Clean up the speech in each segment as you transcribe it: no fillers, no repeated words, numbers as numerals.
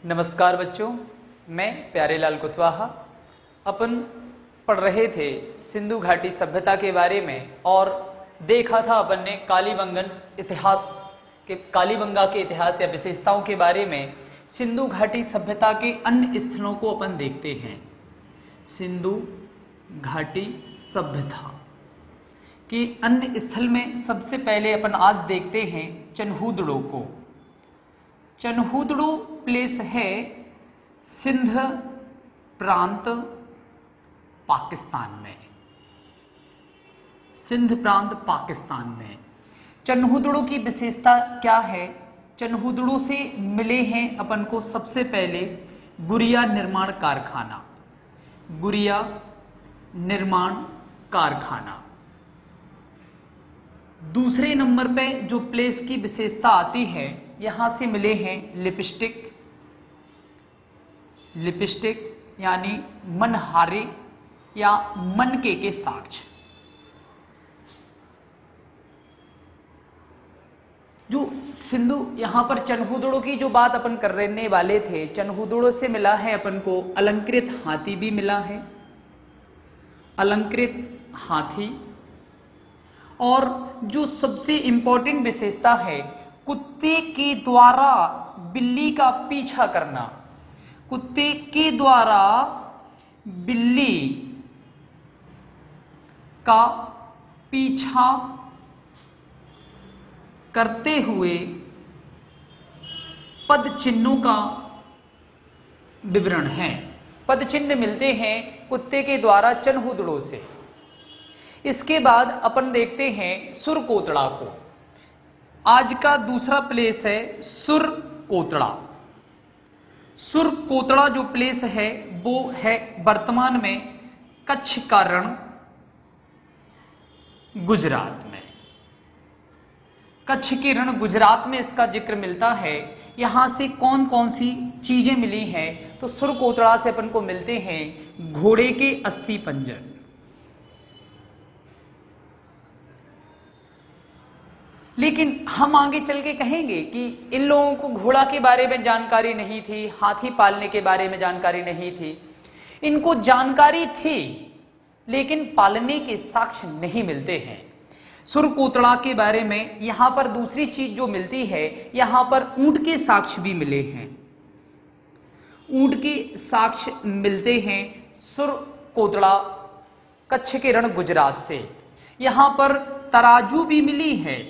नमस्कार बच्चों, मैं प्यारेलाल कुशवाहा। अपन पढ़ रहे थे सिंधु घाटी सभ्यता के बारे में और देखा था अपन ने कालीबंगा के इतिहास या विशेषताओं के बारे में। सिंधु घाटी सभ्यता के अन्य स्थलों को अपन देखते हैं। सिंधु घाटी सभ्यता के अन्य स्थल में सबसे पहले अपन आज देखते हैं चनहूदड़ो को। चनहूदड़ो प्लेस है सिंध प्रांत पाकिस्तान में। सिंध प्रांत पाकिस्तान में चनहूदड़ो की विशेषता क्या है? चनहूदड़ो से मिले हैं अपन को सबसे पहले गुड़िया निर्माण कारखाना। गुड़िया निर्माण कारखाना। दूसरे नंबर पे जो प्लेस की विशेषता आती है, यहां से मिले हैं लिपस्टिक यानी मनहारे या मनके के साक्ष्य। जो सिंधु यहां पर चनहूदड़ो की जो बात अपन करने वाले थे, चनहूदड़ो से मिला है अपन को अलंकृत हाथी भी मिला है। अलंकृत हाथी और जो सबसे इंपॉर्टेंट विशेषता है, कुत्ते के द्वारा बिल्ली का पीछा करना। कुत्ते के द्वारा बिल्ली का पीछा करते हुए पद चिन्हों का विवरण है। पद चिन्ह मिलते हैं कुत्ते के द्वारा चनहूदड़ो से। इसके बाद अपन देखते हैं सुरकोतड़ा को। आज का दूसरा प्लेस है सुरकोतड़ा। सुरकोतड़ा जो प्लेस है वो है वर्तमान में कच्छ का रण, गुजरात में। कच्छ के रण गुजरात में इसका जिक्र मिलता है। यहां से कौन कौन सी चीजें मिली हैं? तो सुरकोतड़ा से अपन को मिलते हैं घोड़े के अस्थि पंजर। लेकिन हम आगे चल के कहेंगे कि इन लोगों को घोड़ा के बारे में जानकारी नहीं थी, हाथी पालने के बारे में जानकारी नहीं थी। इनको जानकारी थी लेकिन पालने के साक्ष्य नहीं मिलते हैं। सुरकोतड़ा के बारे में यहां पर दूसरी चीज जो मिलती है, यहां पर ऊंट के साक्ष्य भी मिले हैं। ऊंट के साक्ष्य मिलते हैं सुरकोतड़ा कच्छ के रण गुजरात से। यहां पर तराजू भी मिली है,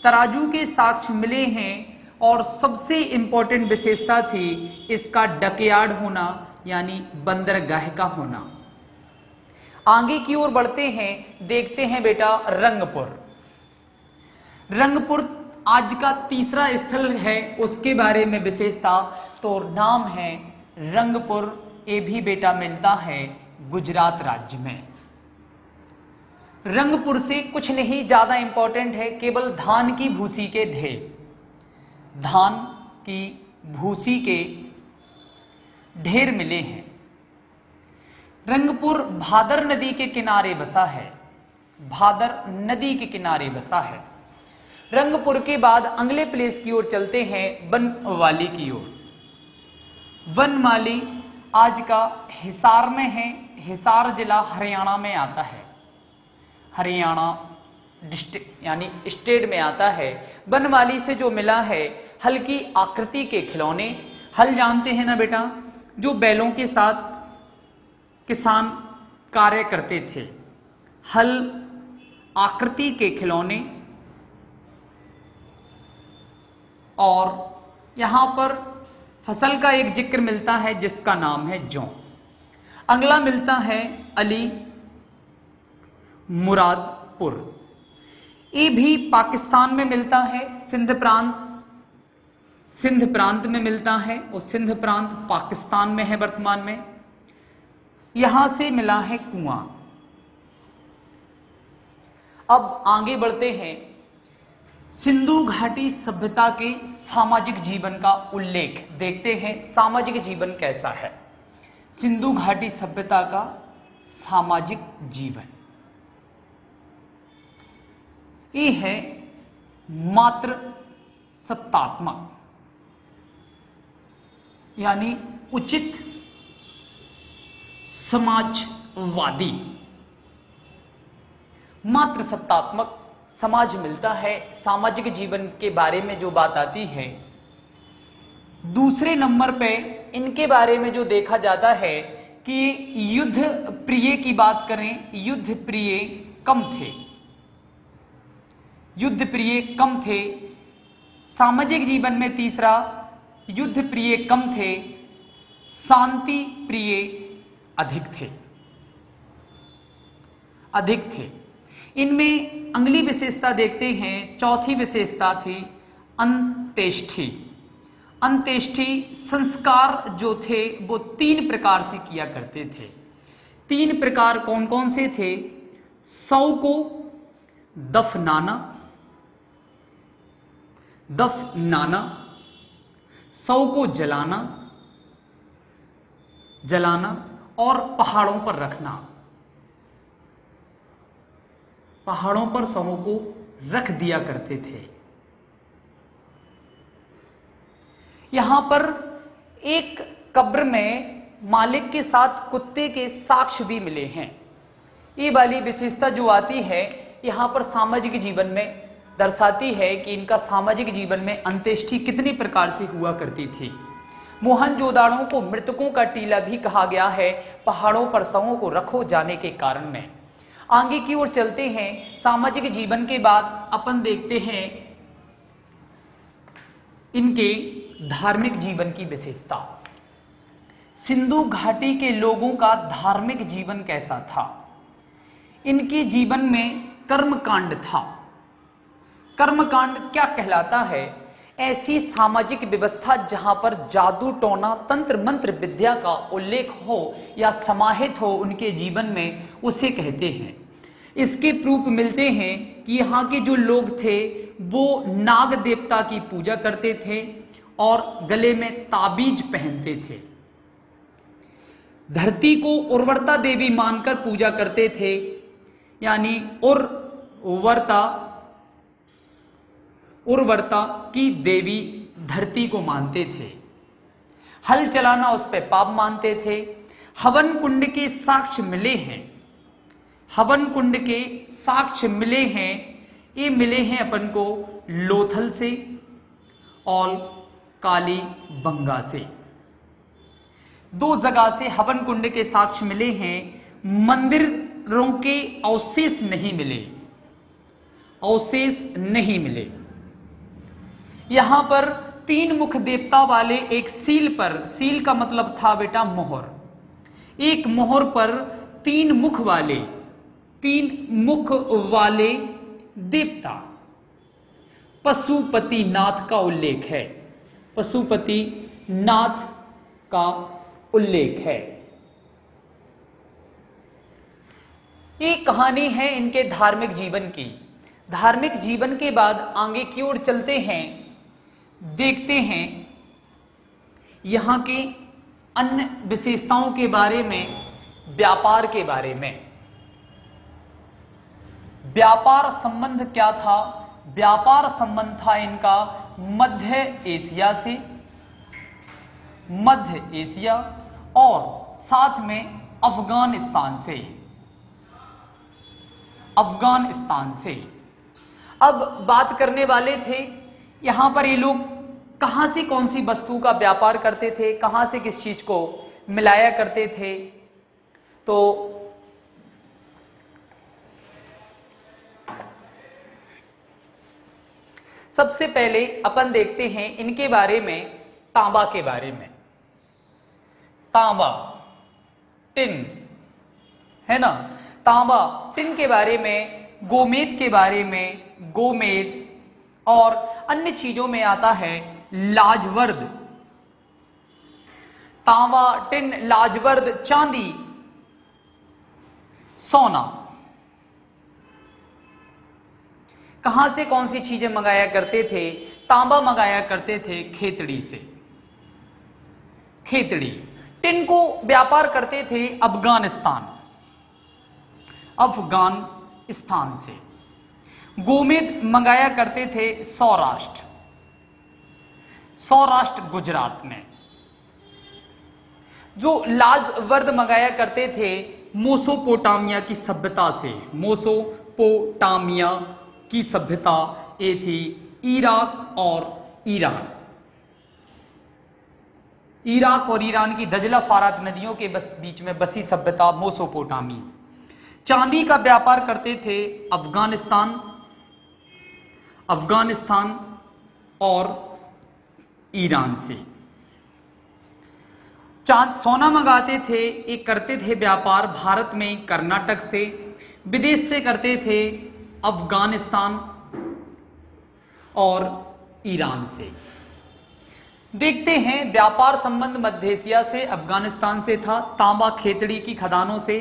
तराजू के साक्ष्य मिले हैं। और सबसे इंपॉर्टेंट विशेषता थी इसका डकयार्ड होना यानी बंदरगाह का होना। आगे की ओर बढ़ते हैं, देखते हैं बेटा रंगपुर। रंगपुर आज का तीसरा स्थल है, उसके बारे में विशेषता तो नाम है रंगपुर। ये भी बेटा मिलता है गुजरात राज्य में। रंगपुर से कुछ नहीं ज्यादा इंपॉर्टेंट है, केवल धान की भूसी के ढेर। धान की भूसी के ढेर मिले हैं। रंगपुर भादर नदी के किनारे बसा है। भादर नदी के किनारे बसा है। रंगपुर के बाद अगले प्लेस की ओर चलते हैं बनवाली की ओर। बनवाली आज का हिसार में है। हिसार जिला हरियाणा में आता है। हरियाणा डिस्ट्रिक्ट यानी स्टेट में आता है। बनवाली से जो मिला है हल्की आकृति के खिलौने। हल जानते हैं ना बेटा, जो बैलों के साथ किसान कार्य करते थे। हल आकृति के खिलौने। और यहां पर फसल का एक जिक्र मिलता है जिसका नाम है जौ। अगला मिलता है अली मुरादपुर। ये भी पाकिस्तान में मिलता है, सिंध प्रांत में मिलता है। और सिंध प्रांत पाकिस्तान में है वर्तमान में। यहां से मिला है कुआं। अब आगे बढ़ते हैं, सिंधु घाटी सभ्यता के सामाजिक जीवन का उल्लेख देखते हैं। सामाजिक जीवन कैसा है सिंधु घाटी सभ्यता का? सामाजिक जीवन ये है मात्र सत्तात्मक। यानी उचित समाजवादी। मात्र सत्तात्मक समाज मिलता है, सामाजिक जीवन के बारे में जो बात आती है। दूसरे नंबर पे इनके बारे में जो देखा जाता है कि युद्ध प्रिय की बात करें, युद्ध प्रिय कम थे, युद्ध प्रिय कम थे। सामाजिक जीवन में तीसरा, युद्ध प्रिय कम थे, शांति प्रिय अधिक थे, अधिक थे। इनमें अगली विशेषता देखते हैं, चौथी विशेषता थी अंत्येष्टि। अंत्येष्टि संस्कार जो थे वो 3 प्रकार से किया करते थे। 3 प्रकार कौन कौन से थे? शव को दफनाना, दफनाना, शव को जलाना, जलाना और पहाड़ों पर रखना। पहाड़ों पर शवों को रख दिया करते थे। यहां पर एक कब्र में मालिक के साथ कुत्ते के साक्ष्य भी मिले हैं। ये वाली विशेषता जो आती है यहां पर सामाजिक जीवन में दर्शाती है कि इनका सामाजिक जीवन में अंत्येष्टि कितने प्रकार से हुआ करती थी। मोहनजोदाड़ो को मृतकों का टीला भी कहा गया है, पहाड़ों पर शवों को रखो जाने के कारण में। आगे की ओर चलते हैं। सामाजिक जीवन के बाद अपन देखते हैं इनके धार्मिक जीवन की विशेषता। सिंधु घाटी के लोगों का धार्मिक जीवन कैसा था? इनके जीवन में कर्मकांड था। कर्मकांड क्या कहलाता है? ऐसी सामाजिक व्यवस्था जहां पर जादू टोना तंत्र मंत्र विद्या का उल्लेख हो या समाहित हो उनके जीवन में, उसे कहते हैं। इसके प्रूफ मिलते हैं कि यहाँ के जो लोग थे वो नाग देवता की पूजा करते थे और गले में ताबीज पहनते थे। धरती को उर्वरता देवी मानकर पूजा करते थे, यानी उर्वरता की देवी धरती को मानते थे। हल चलाना उस पे पाप मानते थे। हवन कुंड के साक्ष्य मिले हैं, हवन कुंड के साक्ष्य मिले हैं। ये मिले हैं अपन को लोथल से और काली बंगा से। 2 जगह से हवन कुंड के साक्ष्य मिले हैं। मंदिरों के अवशेष नहीं मिले, अवशेष नहीं मिले। यहां पर 3 मुख देवता वाले एक सील पर, सील का मतलब था बेटा मोहर, एक मोहर पर 3 मुख वाले देवता पशुपति नाथ का उल्लेख है, पशुपति नाथ का उल्लेख है। ये कहानी है इनके धार्मिक जीवन की। धार्मिक जीवन के बाद आगे की ओर चलते हैं, देखते हैं यहां की अन्य विशेषताओं के बारे में, व्यापार के बारे में। व्यापार संबंध क्या था? व्यापार संबंध था इनका मध्य एशिया से, मध्य एशिया और साथ में अफगानिस्तान से, अफगानिस्तान से। अब बात करने वाले थे यहां पर ये लोग कहां से कौन सी वस्तु का व्यापार करते थे, कहां से किस चीज को मिलाया करते थे। तो सबसे पहले अपन देखते हैं इनके बारे में, तांबा के बारे में। तांबा, टिन, है ना, तांबा टिन के बारे में, गोमेद के बारे में, गोमेद और अन्य चीजों में आता है लाजवर्द। तांबा, टिन, लाजवर्द, चांदी, सोना। कहां से कौन सी चीजें मंगाया करते थे? तांबा मंगाया करते थे खेतड़ी से, खेतड़ी। टिन को व्यापार करते थे अफगानिस्तान, अफगानिस्तान से। गोमेद मंगाया करते थे सौराष्ट्र, सौराष्ट्र गुजरात में। जो लाजवर्द मंगाया करते थे मोसोपोटामिया की सभ्यता से। मोसोपोटामिया की सभ्यता ये थी इराक और ईरान। इराक और ईरान की दजला फारात नदियों के बीच में बसी सभ्यता मोसोपोटामी। चांदी का व्यापार करते थे अफगानिस्तान और ईरान से। सोना मंगाते थे, एक करते थे व्यापार भारत में कर्नाटक से, विदेश से करते थे अफगानिस्तान और ईरान से। देखते हैं व्यापार संबंध मध्य एशिया से, अफगानिस्तान से था, तांबा खेतड़ी की खदानों से,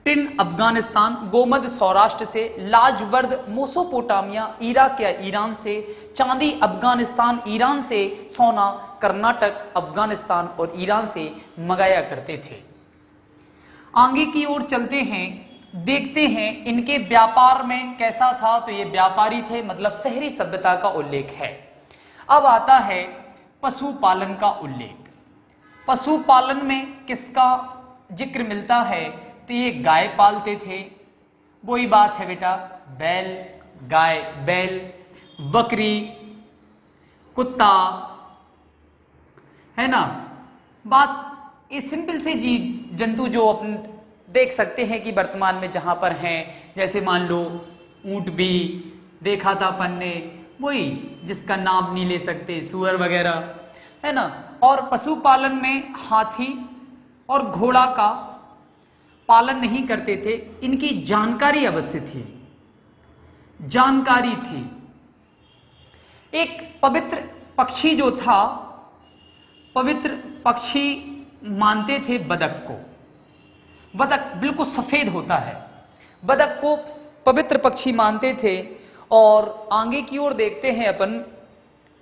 टिन अफगानिस्तान, गोमद सौराष्ट्र से, लाजवर्द मोसोपोटामिया इराक या ईरान से, चांदी अफगानिस्तान ईरान से, सोना कर्नाटक अफगानिस्तान और ईरान से मंगाया करते थे। आगे की ओर चलते हैं, देखते हैं इनके व्यापार में कैसा था। तो ये व्यापारी थे, मतलब शहरी सभ्यता का उल्लेख है। अब आता है पशुपालन का उल्लेख। पशुपालन में किसका जिक्र मिलता है? तो ये गाय पालते थे, वही बात है बेटा, बैल, गाय, बैल, बकरी, कुत्ता, है ना। बात ये सिंपल से जीव जंतु जो अपन देख सकते हैं कि वर्तमान में जहां पर हैं, जैसे मान लो ऊंट भी देखा था अपन ने, वही जिसका नाम नहीं ले सकते, सूअर वगैरह, है ना। और पशुपालन में हाथी और घोड़ा का पालन नहीं करते थे, इनकी जानकारी अवश्य थी, जानकारी थी। एक पवित्र पक्षी जो था, पवित्र पक्षी मानते थे बतख को। बतख बिल्कुल सफेद होता है, बतख को पवित्र पक्षी मानते थे। और आगे की ओर देखते हैं अपन,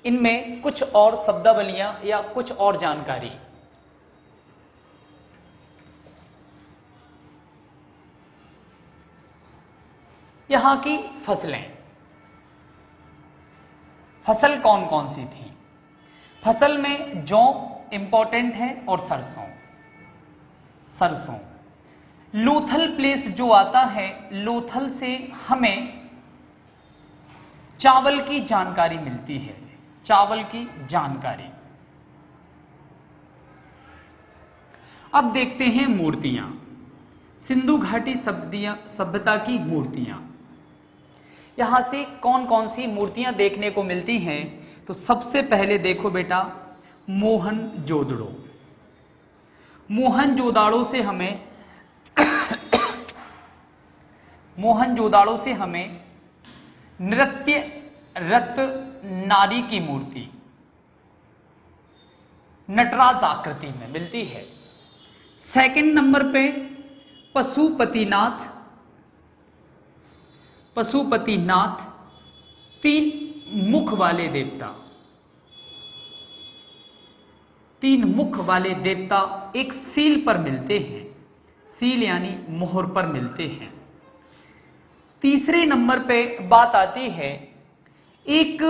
इनमें कुछ और शब्दावलियां या कुछ और जानकारी। यहां की फसलें, फसल कौन कौन सी थी? फसल में जौ इंपॉर्टेंट है और सरसों। लोथल प्लेस जो आता है, लोथल से हमें चावल की जानकारी मिलती है, चावल की जानकारी। अब देखते हैं मूर्तियां, सिंधु घाटी सभ्यता की मूर्तियां। यहां से कौन कौन सी मूर्तियां देखने को मिलती हैं? तो सबसे पहले देखो बेटा, मोहनजोदड़ो। मोहनजोदड़ो से हमें नृत्यरत नारी की मूर्ति नटराज आकृति में मिलती है। सेकंड नंबर पे पशुपतिनाथ, 3 मुख वाले देवता, 3 मुख वाले देवता एक सील पर मिलते हैं, सील यानी मोहर पर मिलते हैं। तीसरे नंबर पे बात आती है, एक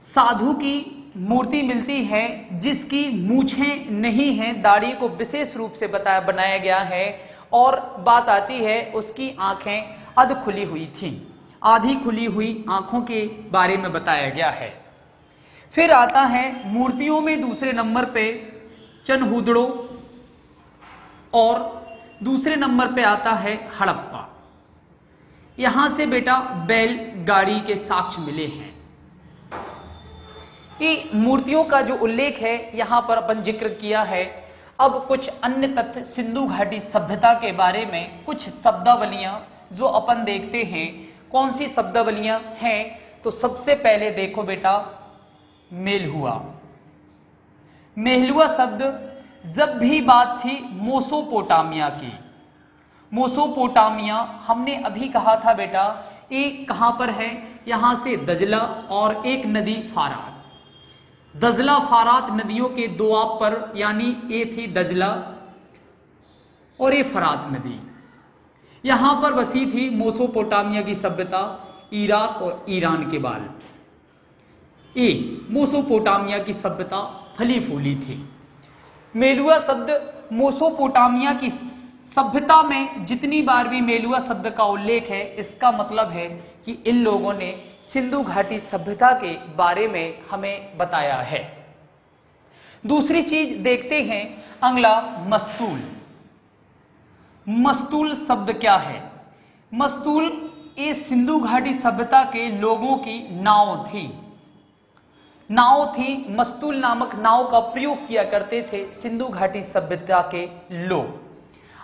साधु की मूर्ति मिलती है जिसकी मूछें नहीं हैं, दाढ़ी को विशेष रूप से बनाया गया है। और बात आती है उसकी आंखें अध खुली हुई थी, आधी खुली हुई आंखों के बारे में बताया गया है। फिर आता है मूर्तियों में दूसरे नंबर पे चनहुदड़ो और दूसरे नंबर पे आता है हड़प्पा। यहां से बेटा बैल गाड़ी के साक्ष्य मिले हैं। ये मूर्तियों का जो उल्लेख है यहां पर अपन जिक्र किया है। अब कुछ अन्य तथ्य सिंधु घाटी सभ्यता के बारे में, कुछ शब्दावलियां जो अपन देखते हैं। कौन सी शब्दावलियां हैं? तो सबसे पहले देखो बेटा, मेलहुआ। मेहलुआ शब्द जब भी बात थी मोसोपोटामिया की, मोसोपोटामिया हमने अभी कहा था बेटा, एक कहां पर है? यहां से दजला और एक नदी फारात, दजला फारात नदियों के दोआब पर, यानी ये थी दजला और ये फरात नदी, यहां पर बसी थी मोसोपोटामिया की सभ्यता इराक और ईरान के बाद। ये मोसोपोटामिया की सभ्यता फली फूली थी। मेलुआ शब्द मेसोपोटामिया की सभ्यता में जितनी बार भी मेलुआ शब्द का उल्लेख है, इसका मतलब है कि इन लोगों ने सिंधु घाटी सभ्यता के बारे में हमें बताया है। दूसरी चीज देखते हैं, अगला मस्तूल। मस्तूल शब्द क्या है? मस्तूल ये सिंधु घाटी सभ्यता के लोगों की नाव थी। मस्तूल नामक नाव का प्रयोग किया करते थे सिंधु घाटी सभ्यता के लोग।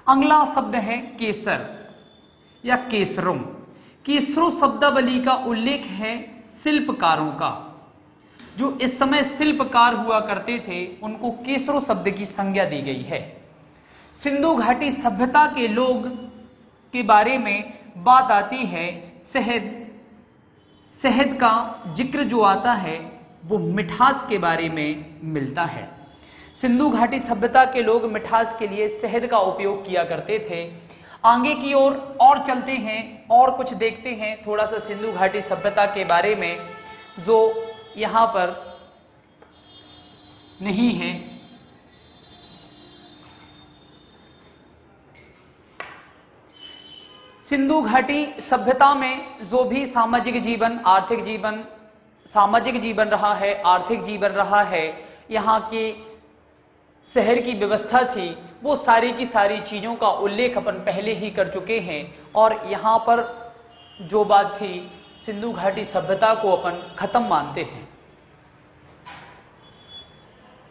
अगला शब्द है केसर या केसरों। केसरों शब्दावली का उल्लेख है शिल्पकारों का। जो इस समय शिल्पकार हुआ करते थे उनको केसरों शब्द की संज्ञा दी गई है। सिंधु घाटी सभ्यता के लोग के बारे में बात आती है, शहद का जिक्र जो आता है वो मिठास के बारे में मिलता है। सिंधु घाटी सभ्यता के लोग मिठास के लिए शहद का उपयोग किया करते थे। आगे की ओर और चलते हैं और कुछ देखते हैं थोड़ा सा सिंधु घाटी सभ्यता के बारे में जो यहाँ पर नहीं है। सिंधु घाटी सभ्यता में जो भी सामाजिक जीवन रहा है, आर्थिक जीवन रहा है, यहाँ के शहर की व्यवस्था थी, वो सारी की सारी चीज़ों का उल्लेख अपन पहले ही कर चुके हैं। और यहाँ पर जो बात थी, सिंधु घाटी सभ्यता को अपन खत्म मानते हैं।